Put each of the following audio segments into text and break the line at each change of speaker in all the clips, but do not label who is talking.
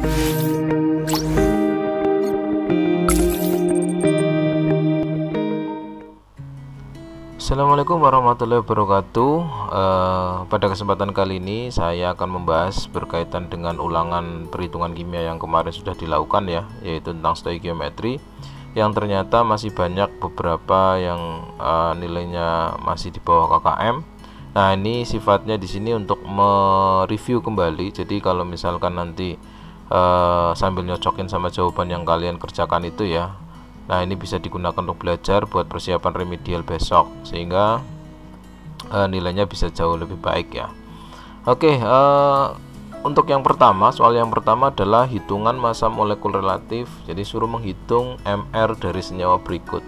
Assalamualaikum warahmatullahi wabarakatuh. Pada kesempatan kali ini saya akan membahas berkaitan dengan ulangan perhitungan kimia yang kemarin sudah dilakukan ya, yaitu tentang stoikiometri, yang ternyata masih banyak beberapa yang nilainya masih di bawah KKM. Nah, ini sifatnya di sini untuk mereview kembali. Jadi kalau misalkan nanti sambil nyocokin sama jawaban yang kalian kerjakan itu ya, nah ini bisa digunakan untuk belajar buat persiapan remedial besok, sehingga nilainya bisa jauh lebih baik ya. Oke, untuk yang pertama, soal yang pertama adalah hitungan massa molekul relatif. Jadi suruh menghitung MR dari senyawa berikut.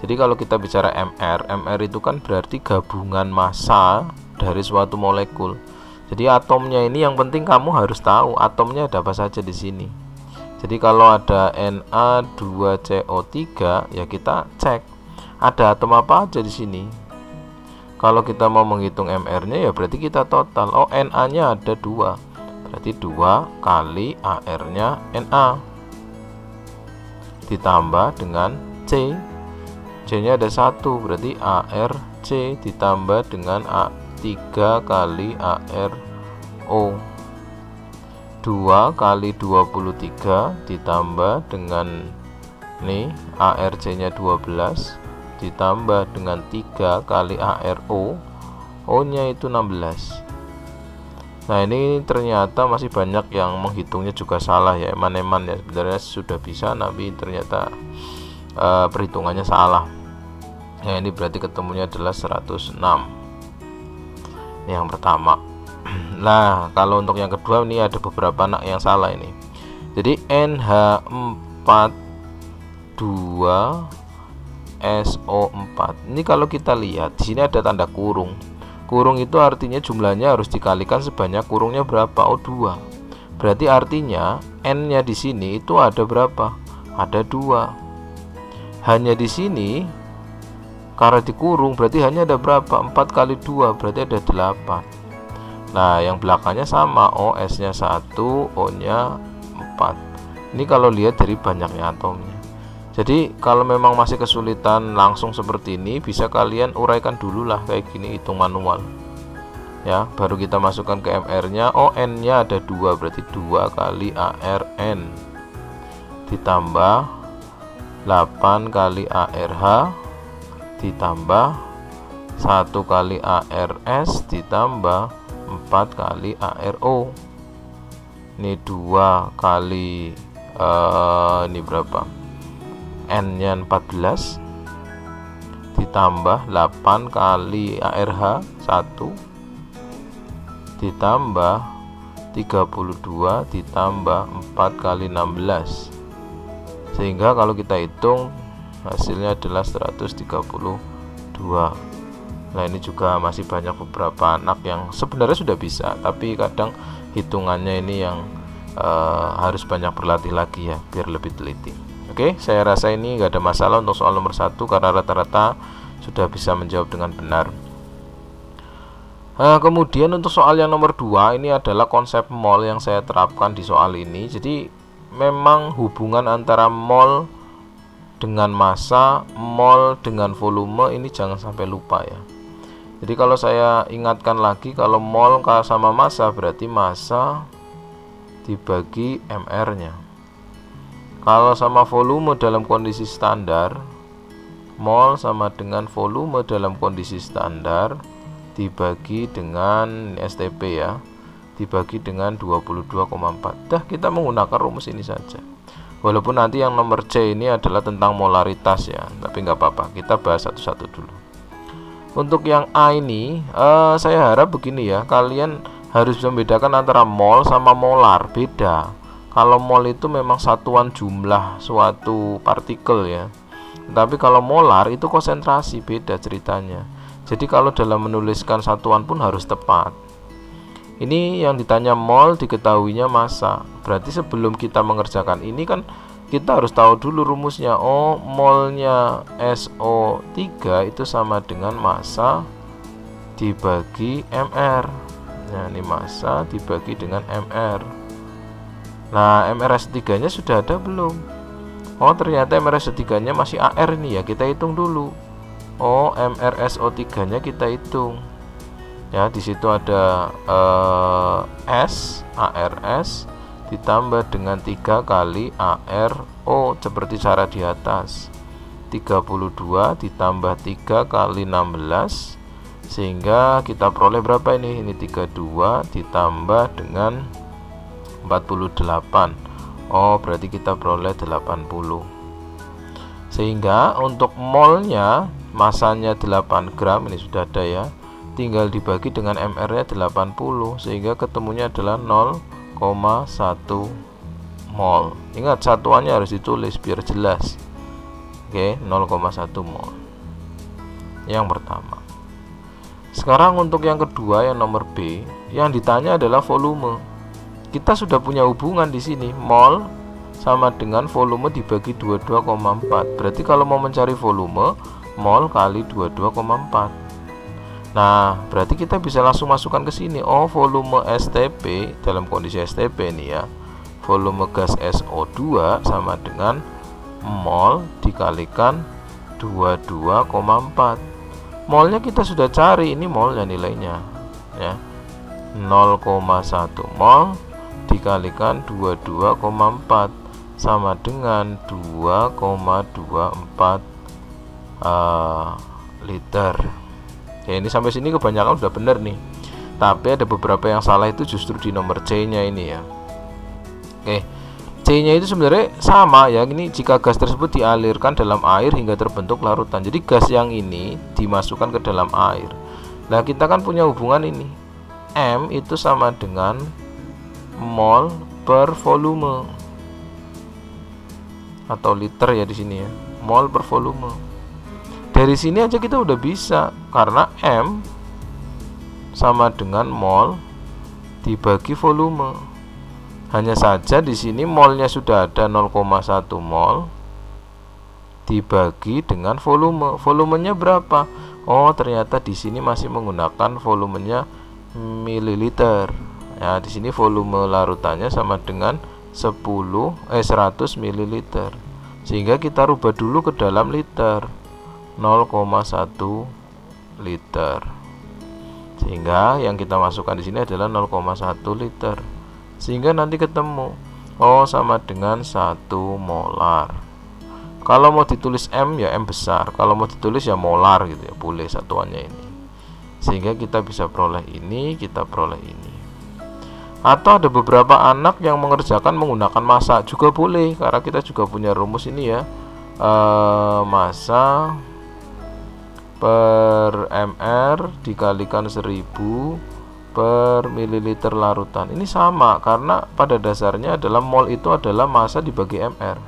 Jadi kalau kita bicara MR itu kan berarti gabungan massa dari suatu molekul. Jadi atomnya ini yang penting kamu harus tahu atomnya ada apa saja di sini. Jadi kalau ada Na2CO3 ya kita cek ada atom apa aja di sini. Kalau kita mau menghitung MR-nya ya berarti kita total. Oh, Na-nya ada 2. Berarti 2 kali AR-nya Na ditambah dengan C. C-nya ada 1, berarti ARC ditambah dengan A3 kali ARO. 2 kali 23 ditambah dengan nih ARC nya 12 ditambah dengan 3 kali ARO, O nya itu 16. Nah, ini ternyata masih banyak yang menghitungnya juga salah ya, eman-eman ya. Sebenarnya sudah bisa tapi ternyata perhitungannya salah ya. Ini berarti ketemunya adalah 106. Ini yang pertama. Nah, kalau untuk yang kedua ini ada beberapa anak yang salah ini. Jadi NH42SO4. Ini kalau kita lihat di sini ada tanda kurung. Kurung itu artinya jumlahnya harus dikalikan sebanyak kurungnya berapa? Oh, 2. Berarti artinya N-nya di sini itu ada berapa? Ada 2. Hanya di sini karena dikurung berarti hanya ada berapa? 4 kali 2 berarti ada 8. Nah, yang belakangnya sama, OS nya 1, O nya 4. Ini kalau lihat dari banyaknya atomnya. Jadi kalau memang masih kesulitan langsung seperti ini, bisa kalian uraikan dulu lah kayak gini, hitung manual ya, baru kita masukkan ke MR nya. Oh, N nya ada 2, berarti 2 kali ARN ditambah 8 kali ARH ditambah 1 kali ARS ditambah 4 kali ARO. Ini 2 kali ini berapa? N nya 14 ditambah 8 kali ARH 1 ditambah 32 ditambah 4 kali 16, sehingga kalau kita hitung hasilnya adalah 132. Nah, ini juga masih banyak beberapa anak yang sebenarnya sudah bisa, tapi kadang hitungannya ini yang harus banyak berlatih lagi ya, biar lebih teliti. Oke, saya rasa ini nggak ada masalah untuk soal nomor 1 karena rata-rata sudah bisa menjawab dengan benar. Kemudian untuk soal yang nomor 2 ini adalah konsep mol yang saya terapkan di soal ini. Jadi memang hubungan antara mol dengan massa, mol dengan volume ini jangan sampai lupa ya. Jadi kalau saya ingatkan lagi, kalau mol sama massa berarti massa dibagi MR-nya. Kalau sama volume dalam kondisi standar, mol sama dengan volume dalam kondisi standar dibagi dengan STP ya, dibagi dengan 22,4. Dah, kita menggunakan rumus ini saja. Walaupun nanti yang nomor C ini adalah tentang molaritas ya, tapi nggak apa-apa, kita bahas satu-satu dulu. Untuk yang A ini, saya harap begini ya, kalian harus bisa membedakan antara mol sama molar. Beda. Kalau mol itu memang satuan jumlah suatu partikel ya, tapi kalau molar itu konsentrasi, beda ceritanya. Jadi kalau dalam menuliskan satuan pun harus tepat. Ini yang ditanya mol, diketahuinya massa. Berarti sebelum kita mengerjakan ini kan kita harus tahu dulu rumusnya. Oh, molnya SO3 itu sama dengan massa dibagi MR. Nah, ini massa dibagi dengan MR. Nah, MRS3 nya sudah ada belum? Oh, ternyata MRSO3 nya masih AR ini ya, kita hitung dulu. Oh, MRSO3 nya kita hitung ya. Di situ ada S, ARS ditambah dengan 3 kali ARO seperti cara di atas, 32 ditambah 3 kali 16, sehingga kita peroleh berapa ini? Ini 32 ditambah dengan 48. Oh, berarti kita peroleh 80. Sehingga untuk molnya, masanya 8 gram, ini sudah ada ya, tinggal dibagi dengan MR nya 80, sehingga ketemunya adalah 0,1 mol. Ingat, satuannya harus ditulis biar jelas. Oke, 0,1 mol. Yang pertama. Sekarang untuk yang kedua, yang nomor B, yang ditanya adalah volume. Kita sudah punya hubungan di sini, mol sama dengan volume dibagi 22,4. Berarti kalau mau mencari volume, mol kali 22,4. Nah, berarti kita bisa langsung masukkan ke sini. Oh, volume STP dalam kondisi STP ini ya, volume gas SO2 sama dengan mol dikalikan 22,4. Molnya kita sudah cari, ini molnya nilainya ya, 0,1 mol dikalikan 22,4 sama dengan 2,24 liter. Ya, ini sampai sini kebanyakan sudah benar nih. Tapi ada beberapa yang salah, itu justru di nomor C-nya ini ya. Oke. C-nya itu sebenarnya sama ya. Ini jika gas tersebut dialirkan dalam air hingga terbentuk larutan. Jadi gas yang ini dimasukkan ke dalam air. Nah, kita kan punya hubungan ini. M itu sama dengan mol per volume atau liter ya di sini ya, mol per volume. Dari sini aja kita udah bisa, karena M sama dengan mol dibagi volume. Hanya saja di sini molnya sudah ada 0,1 mol dibagi dengan volume. Volumenya berapa? Oh, ternyata di sini masih menggunakan volumenya mililiter. Ya, di sini volume larutannya sama dengan 100 ml. Sehingga kita rubah dulu ke dalam liter, 0,1 liter. Sehingga yang kita masukkan di sini adalah 0,1 liter. Sehingga nanti ketemu oh sama dengan 1 molar. Kalau mau ditulis M ya M besar, kalau mau ditulis ya molar gitu ya, boleh satuannya ini. Sehingga kita bisa peroleh ini, kita peroleh ini. Atau ada beberapa anak yang mengerjakan menggunakan massa juga boleh, karena kita juga punya rumus ini ya, massa per mr dikalikan 1000 per mililiter larutan. Ini sama, karena pada dasarnya adalah mol itu adalah massa dibagi mr.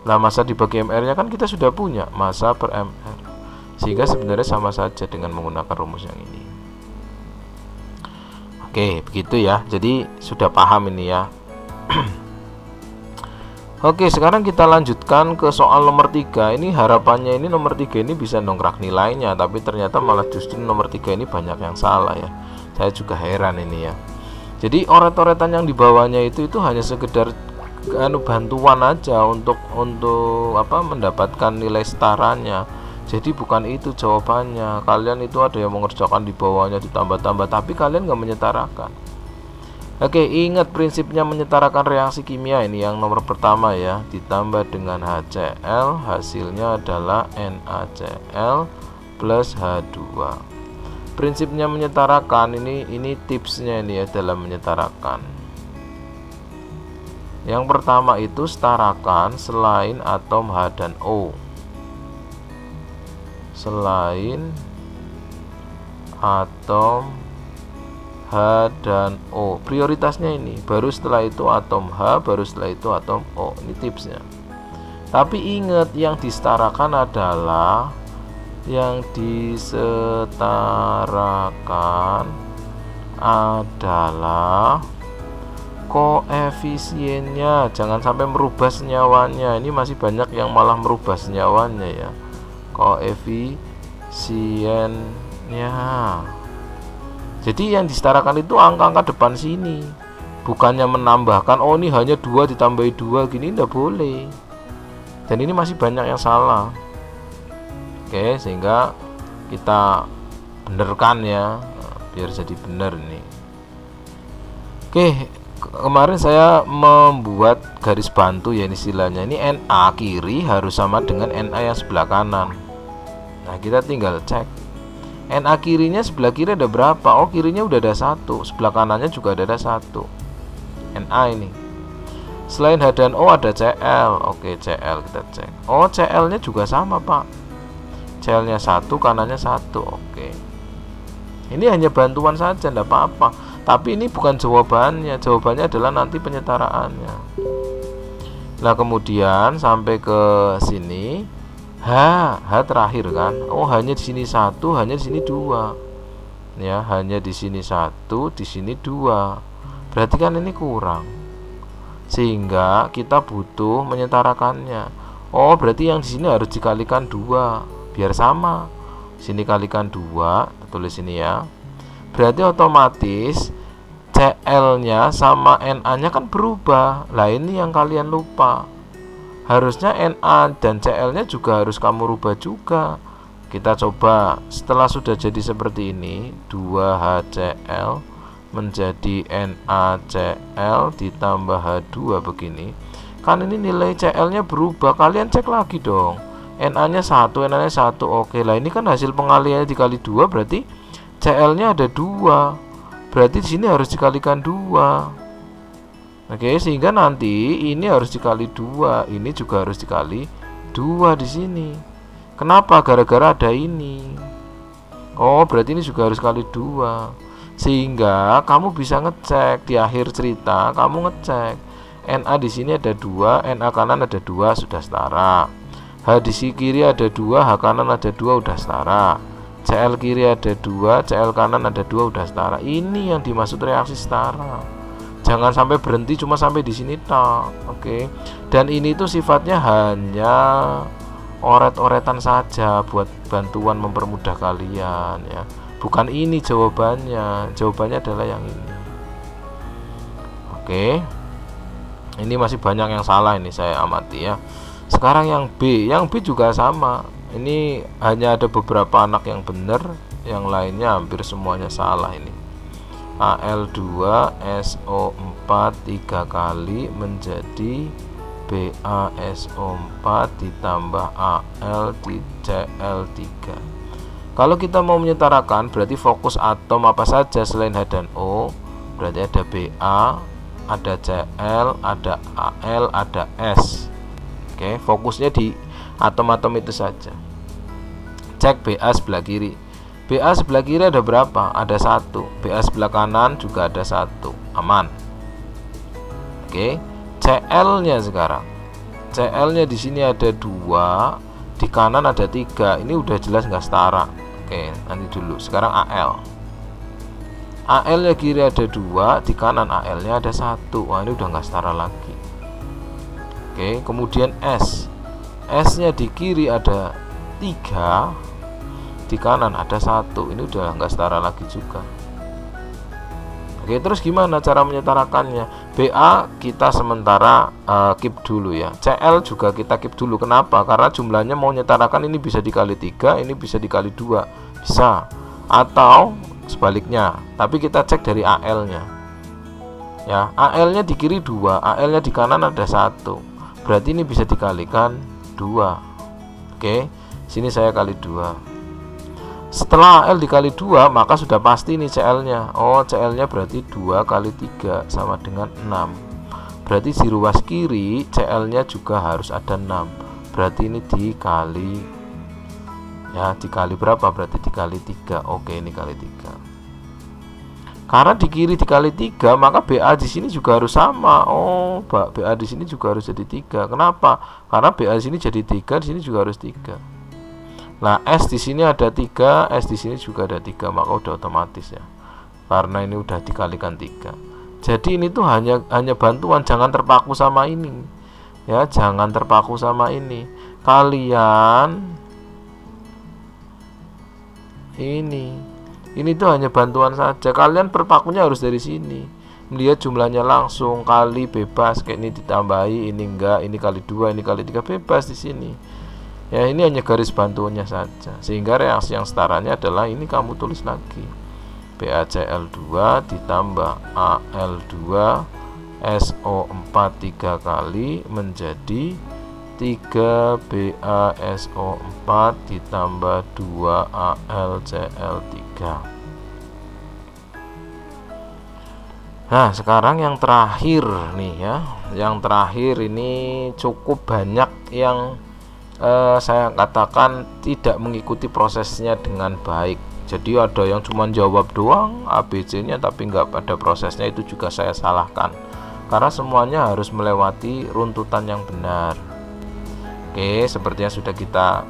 Nah, massa dibagi mr nya kan kita sudah punya, massa per mr, sehingga sebenarnya sama saja dengan menggunakan rumus yang ini. Oke, begitu ya. Jadi sudah paham ini ya. Oke, sekarang kita lanjutkan ke soal nomor 3. Ini harapannya ini nomor 3 ini bisa dongkrak nilainya, tapi ternyata malah justru nomor 3 ini banyak yang salah ya. Saya juga heran ini ya. Jadi oret-oretan yang di bawahnya itu hanya sekedar bantuan aja untuk mendapatkan nilai setaranya. Jadi bukan itu jawabannya. Kalian itu ada yang mengerjakan di bawahnya ditambah-tambah, tapi kalian nggak menyetarakan. Oke, ingat prinsipnya menyetarakan reaksi kimia ini yang nomor pertama ya. Ditambah dengan HCl, hasilnya adalah NaCl plus H2. Prinsipnya menyetarakan ini tipsnya ini ya dalam menyetarakan. Yang pertama itu setarakan selain atom H dan O. Selain atom H dan O, prioritasnya ini, baru setelah itu atom H, baru setelah itu atom O. Ini tipsnya. Tapi ingat, yang disetarakan adalah koefisiennya, jangan sampai merubah senyawanya. Ini masih banyak yang malah merubah senyawanya ya. Koefisiennya. Jadi yang disetarakan itu angka-angka depan sini. bukannya menambahkan, oh ini hanya 2 ditambahi 2 gini, tidak boleh. Dan ini masih banyak yang salah. Oke, sehingga kita benerkan ya, biar jadi benar ini. Oke, kemarin saya membuat garis bantu ya istilahnya. Ini NA kiri harus sama dengan NA yang sebelah kanan. Nah, kita tinggal cek NA kirinya sebelah kiri ada berapa. Oh, kirinya udah ada 1, sebelah kanannya juga ada 1 NA ini. Selain H dan O ada CL. Oke, CL kita cek. Oh, CL nya juga sama Pak, CL nya 1, kanannya 1. Oke, ini hanya bantuan saja, tidak apa-apa. Tapi ini bukan jawabannya. Jawabannya adalah nanti penyetaraannya. Nah, kemudian sampai ke sini H terakhir kan. Oh, hanya di sini 1, hanya di sini 2. Ya, hanya di sini 1, di sini 2. Berarti kan ini kurang. Sehingga kita butuh menyetarakannya. Oh, berarti yang di sini harus dikalikan 2 biar sama. Sini kalikan 2, tulis ini ya. Berarti otomatis CL-nya sama NA-nya kan berubah. Lah ini yang kalian lupa. Harusnya NA dan CL-nya juga harus kamu rubah juga. Kita coba setelah sudah jadi seperti ini, 2HCl menjadi NaCl ditambah H2 begini. Kan ini nilai CL-nya berubah. Kalian cek lagi dong. NA-nya 1, NA-nya 1. Oke, lah ini kan hasil pengaliannya dikali 2 berarti CL-nya ada 2. Berarti di sini harus dikalikan 2. Oke, sehingga nanti ini harus dikali 2, ini juga harus dikali 2 di sini. Kenapa? Gara-gara ada ini. Oh, berarti ini juga harus kali 2. Sehingga kamu bisa ngecek di akhir cerita, kamu ngecek NA di sini ada 2, NA kanan ada 2, sudah setara. H di sisi kiri ada 2, H kanan ada 2, udah setara. CL kiri ada 2, CL kanan ada 2, udah setara. Ini yang dimaksud reaksi setara. Jangan sampai berhenti cuma sampai di sini tok. Oke. Dan ini tuh sifatnya hanya oret-oretan saja buat bantuan mempermudah kalian ya. Bukan ini jawabannya. Jawabannya adalah yang ini. Oke. Ini masih banyak yang salah ini saya amati ya. Sekarang yang B. Yang B juga sama. Ini hanya ada beberapa anak yang benar, yang lainnya hampir semuanya salah ini. Al2SO4 3 kali menjadi BaSO4 ditambah Al di Cl3. Kalau kita mau menyetarakan berarti fokus atom apa saja selain H dan O. Berarti ada Ba, ada Cl, ada Al, ada S. Oke, fokusnya di atom-atom itu saja. Cek Ba sebelah kiri. Ba sebelah kiri ada berapa? Ada 1. Ba sebelah kanan juga ada 1. Aman. Oke, Cl-nya sekarang. Cl-nya di sini ada 2, di kanan ada 3. Ini udah jelas nggak setara. Oke, nanti dulu. Sekarang Al. Al-nya kiri ada 2, di kanan Al-nya ada 1. Wah, ini udah nggak setara lagi. Oke, kemudian S. S-nya di kiri ada 3, di kanan ada 1. Ini udah nggak setara lagi juga. Oke, terus gimana cara menyetarakannya? Ba kita sementara keep dulu ya. Cl juga kita keep dulu. Kenapa? Karena jumlahnya mau nyetarakan ini bisa dikali 3, ini bisa dikali 2. Bisa. Atau sebaliknya. Tapi kita cek dari Al-nya. Ya, Al-nya di kiri 2, Al-nya di kanan ada 1. Berarti ini bisa dikalikan 2. Oke, sini saya kali 2. Setelah L dikali 2 maka sudah pasti nih CL-nya. Oh, CL-nya berarti 2 kali 3 sama dengan 6. Berarti di ruas kiri CL-nya juga harus ada 6. Berarti ini dikali, ya, dikali berapa? Berarti dikali 3. Oke, ini kali 3. Karena di kiri dikali 3 maka BA di sini juga harus sama. Oh, BA di sini juga harus jadi 3. Kenapa? Karena BA di sini jadi 3, di sini juga harus 3. Nah, S di sini ada 3, S di sini juga ada 3, maka udah otomatis ya. Karena ini udah dikalikan 3. Jadi ini tuh hanya bantuan, jangan terpaku sama ini. Ya, jangan terpaku sama ini. Kalian ini tuh hanya bantuan saja. Kalian perpakunya harus dari sini. melihat jumlahnya langsung, kali bebas, kayak ini ditambahi, ini enggak, ini kali 2, ini kali 3, bebas di sini. Ya, ini hanya garis bantuannya saja. Sehingga reaksi yang setaranya adalah ini kamu tulis lagi. BaCl2 ditambah Al2 SO4 3 kali menjadi 3BaSO4 ditambah 2AlCl3. Nah, sekarang yang terakhir nih ya. Yang terakhir ini cukup banyak yang saya katakan tidak mengikuti prosesnya dengan baik. Jadi ada yang cuma jawab doang ABC-nya tapi nggak pada prosesnya, itu juga saya salahkan. Karena semuanya harus melewati runtutan yang benar. Oke, seperti yang sudah kita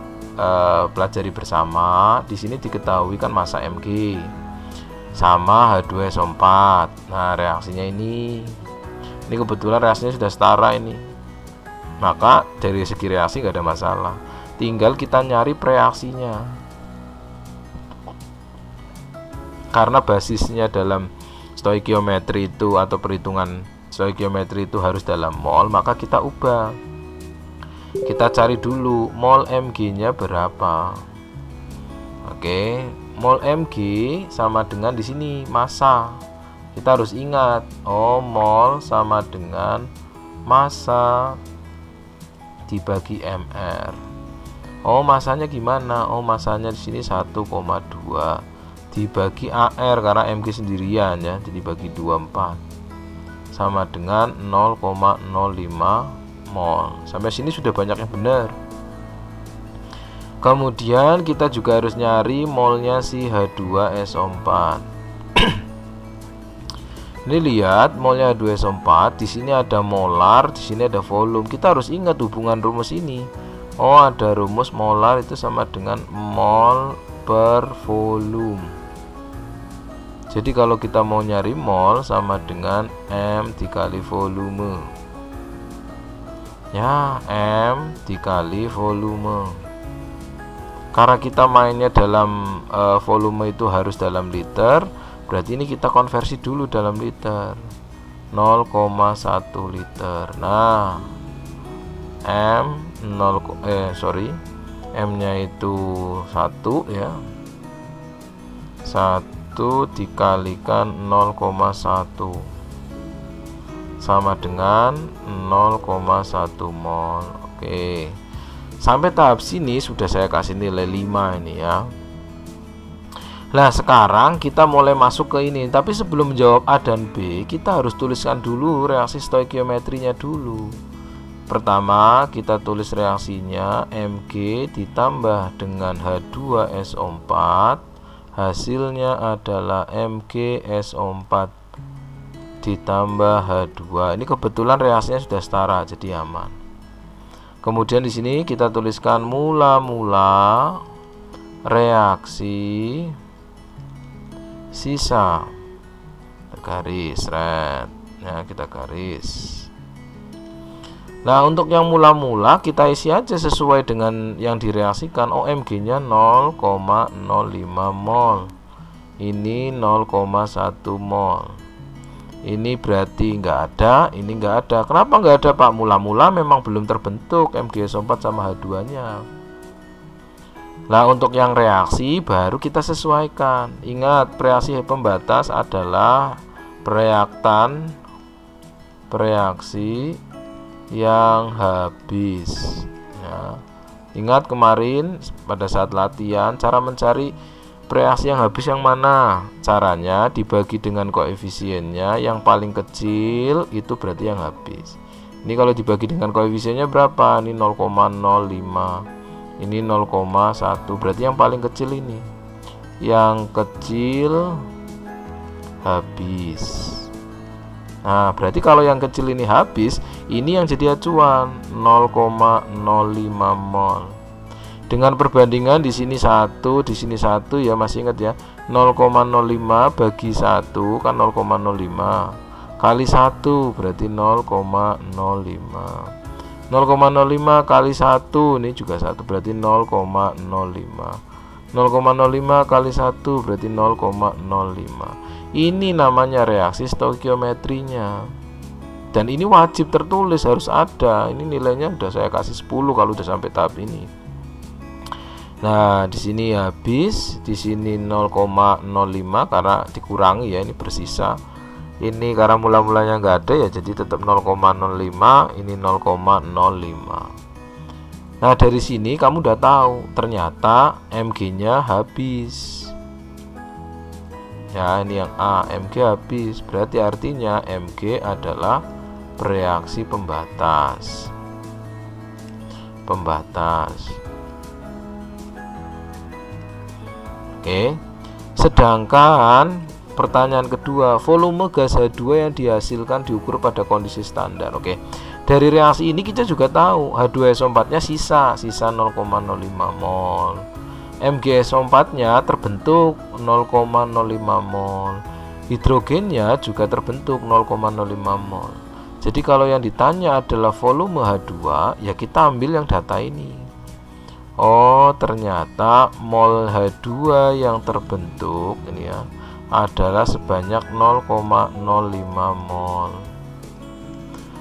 pelajari bersama, di sini diketahui kan massa Mg sama H2SO4. Nah, reaksinya ini kebetulan reaksinya sudah setara ini. Maka dari segi reaksi nggak ada masalah. Tinggal kita nyari preaksinya. Karena basisnya dalam stoikiometri itu atau perhitungan stoikiometri itu harus dalam mol, maka kita ubah. Kita cari dulu mol Mg-nya berapa. Oke, mol Mg sama dengan di sini massa. Kita harus ingat, oh mol sama dengan massa dibagi mr. Oh, massanya gimana? Oh, massanya di sini 1,2 dibagi AR karena Mg sendirian ya, jadi bagi 24 sama dengan 0,05 mol. Sampai sini sudah banyak yang benar. Kemudian kita juga harus nyari molnya si H2SO4. Ini lihat molnya H2SO4, di sini ada molar, di sini ada volume. Kita harus ingat hubungan rumus ini. Oh, ada rumus molar itu sama dengan mol per volume. Jadi kalau kita mau nyari mol sama dengan M dikali volume. Ya, M dikali volume. Karena kita mainnya dalam volume itu harus dalam liter, berarti ini kita konversi dulu dalam liter. 0,1 liter. Nah, M-nya itu 1 ya. 1 dikalikan 0,1 sama dengan 0,1 mol. Oke. Sampai tahap sini sudah saya kasih nilai 5 ini ya. Nah, sekarang kita mulai masuk ke ini. Tapi sebelum menjawab A dan B, kita harus tuliskan dulu reaksi stoikiometrinya dulu. Pertama, kita tulis reaksinya Mg ditambah dengan H2SO4. Hasilnya adalah MgSO4 ditambah H2. Ini kebetulan reaksinya sudah setara, jadi aman. Kemudian di sini kita tuliskan mula-mula reaksi sisa. Kita garis, red. Ya, kita garis. Nah, untuk yang mula-mula kita isi aja sesuai dengan yang direaksikan. Oh, Mg-nya 0,05 mol. Ini 0,1 mol. Ini berarti nggak ada, ini nggak ada. Kenapa nggak ada, Pak? Mula-mula memang belum terbentuk MgSO4 sama H2-nya. Nah, untuk yang reaksi baru kita sesuaikan. Ingat, reaksi pembatas adalah reaksi yang habis. Ya. Ingat kemarin pada saat latihan cara mencari reaksi yang habis yang mana? Caranya dibagi dengan koefisiennya, yang paling kecil itu berarti yang habis. Ini kalau dibagi dengan koefisiennya berapa? Ini 0,05. Ini 0,1. Berarti yang paling kecil ini. Yang kecil habis. Nah, berarti kalau yang kecil ini habis, ini yang jadi acuan 0,05 mol. Dengan perbandingan di sini 1, di sini 1 ya, masih ingat ya. 0,05 bagi 1 kan 0,05 kali 1 berarti 0,05. 0,05 kali 1 ini juga 1 berarti 0,05. 0,05 kali 1 berarti 0,05. Ini namanya reaksi stoikiometrinya. Dan ini wajib tertulis, harus ada. Ini nilainya udah saya kasih 10 kalau udah sampai tahap ini. Nah, di sini habis, di sini 0,05 karena dikurangi ya, ini bersisa. Ini karena mula-mulanya nggak ada ya, jadi tetap 0,05, ini 0,05. Nah, dari sini kamu udah tahu ternyata mg-nya habis. Ya, ini yang A, mg habis. Berarti artinya mg adalah bereaksi pembatas. Oke. Sedangkan pertanyaan kedua, volume gas H2 yang dihasilkan diukur pada kondisi standar. Oke. Dari reaksi ini kita juga tahu H2SO4-nya sisa 0,05 mol. MgSO4-nya terbentuk 0,05 mol. Hidrogennya juga terbentuk 0,05 mol. Jadi kalau yang ditanya adalah volume H2, ya kita ambil yang data ini. Oh, ternyata mol H2 yang terbentuk ini ya adalah sebanyak 0,05 mol.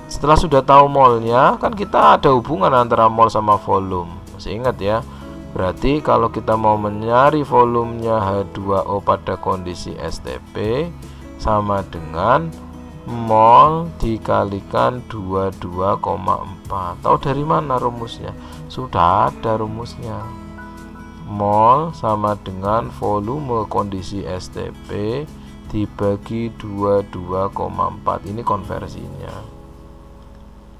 Setelah sudah tahu molnya, kan kita ada hubungan antara mol sama volume. Masih ingat ya? Berarti kalau kita mau mencari volumenya H2O pada kondisi STP sama dengan mol dikalikan 22,4. Tahu dari mana rumusnya? Sudah ada rumusnya. Mol sama dengan volume kondisi STP dibagi 22,4. Ini konversinya.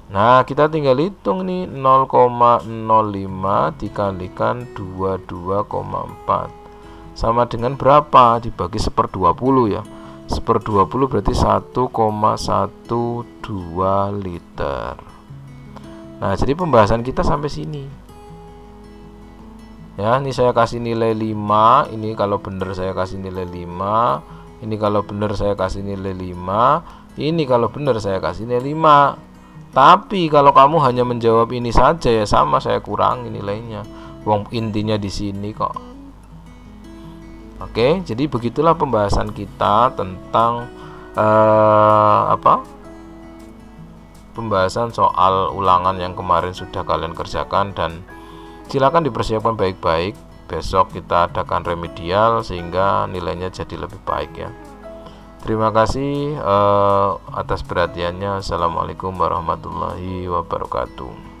Nah, kita tinggal hitung nih, 0,05 dikalikan 22,4 sama dengan berapa? Dibagi 1/20 ya. 1/20 berarti 1,12 liter. Nah, jadi pembahasan kita sampai sini. Ya, ini saya kasih nilai 5, ini kalau benar saya kasih nilai 5, ini kalau benar saya kasih nilai 5, ini kalau benar saya kasih nilai 5. Tapi kalau kamu hanya menjawab ini saja ya sama, saya kurangi nilainya. Wong intinya di sini kok. Oke, jadi begitulah pembahasan kita tentang pembahasan soal ulangan yang kemarin sudah kalian kerjakan, dan silakan dipersiapkan baik-baik. Besok kita adakan remedial sehingga nilainya jadi lebih baik ya. Terima kasih atas perhatiannya. Assalamualaikum warahmatullahi wabarakatuh.